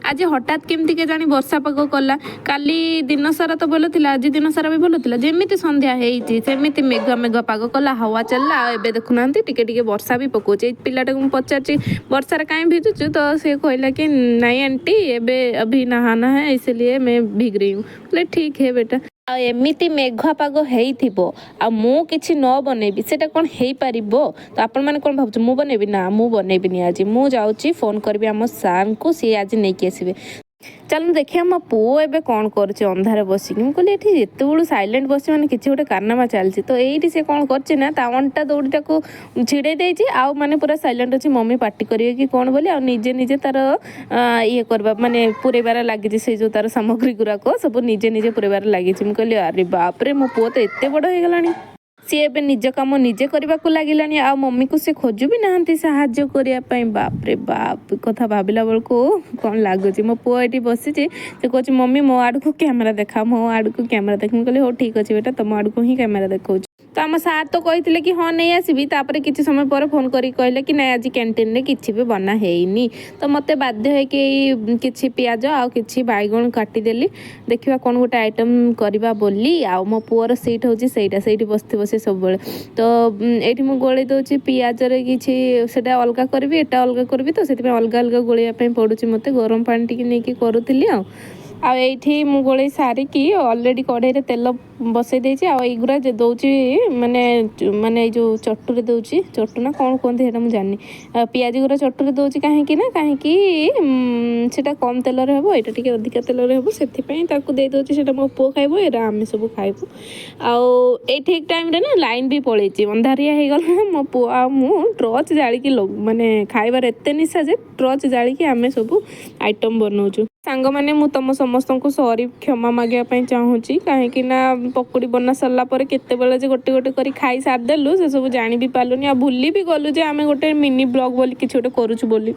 आज हठात केमती के जानी वर्षा पाग कला काली दिन सारा तो भल थिला आज दिन सारा भी भल थिला जेमिति संध्या हेइछि सेमिति मेघ मेघ पाग कला हवा चलला एबे देखुना टिके टिके वर्षा भी पकोचे पिलाटा को पचारछि वर्षा काई भिजुछु तो से कहला कि नहीं आंटी एबे अभी नहाना है इसलिए मैं भीग रही हूँ बोले ठीक है बेटा आ एमिति मेघुआ पाग हेइथिबो आ मु किछि न बनेबी सेटा कोन हेइ पारिबो तो आपण माने कोन भाबछु मु बनेबी ना मु बनेबिनी आज मु जाउछि फोन करबी हम सार को सी आज नेकी आसीबे चल देखिए मो पु एबे कौन कर अंधारे बसिक मुझे ये एत बड़ू सैलेंट बस मैंने किसी गोटे कारनामा चलती तो ये सी कौन कर अंटा दौड़ीटा को छिड़े देती आउ माने पूरा सैलेंट अच्छी मम्मी पार्टी करेंगे कि कौन बोली आ निजे निजे तार ये करवा माने पुरेबार लगी से जो तार सामग्री गुराक सब निजे निजे पुरेबार लगी मुझे अरे बापरे मो पु तो एत बड़ हो गलानी सी एबे निज काम निजे करने को लगिलानी आ मम्मी को से खोजु भी नहांती साहाଯ୍य करिया पई बाप रे बाप कथा भाबिला बेलको कौन लगुच मो पुआ ये बसी से कहूँ मम्मी मो आड़ को कैमेरा देखा मो आड़ को कैमेरा देख मुझे हो ठीक अच्छे बेटा तुम आड़ को ही कैमेरा देखा तो आम सार तो कहते कि हाँ नहीं आसबि तापर किसी समय पर फोन करी कहले कि नहीं आज कैंटीन रे किछि भी बना हेइनी तो मते बाध्य है कि किछि पियाज आ किछि बैगण काटिदेली देखिबा कौन गोटे आइटम करवा बोली आ मो पुअर सीट होची सेटा सेठी बसते बसे सब बेले तो एठी मु गोळी दउची पियाज रे किछि सेटा अलगा करबी एटा अलगा करबी तो सेति अलगा अलगा गोळिया पे पडुची मते गरम पानी टिके नेकी करूथिली आ एठी मु गोळी सारिकी ऑलरेडी कढ़ाई तेल बसई देछि आ एगुरा जे दउची माने माने जो चटुरे दउची चटु ना कौन कहते हैं मुझे जानी पियाज गुरा चटुरे दउची काहेकि ना काहेकि सेटा कम तेल रे हेबो एटा टिके अधिक तेल रे हेबो सेति पई ताकू दे दउची सेटा मो पो खाइबो एरा आमे सब खाइबो आ ए ठीक टाइम रे ना लाइन भी पळेची अंधारिया हे गला मो पो आ मु टॉर्च जाली की माने खाइबार एते निशा जे टॉर्च जाली की आमे सब आइटम बनौछु सांग माने मु तम समस्त को सॉरी क्षमा मागे चाहूँगी कहीं ना पकुड़ी बना सारा पर केते बेले जे गोटे गोटे करी खाई सार देलु से सब जानी भी पालुनी आ भूली भी गलु जे आमे गोटे मिनी ब्लॉग बोली किछि गोटे करूछु बोली।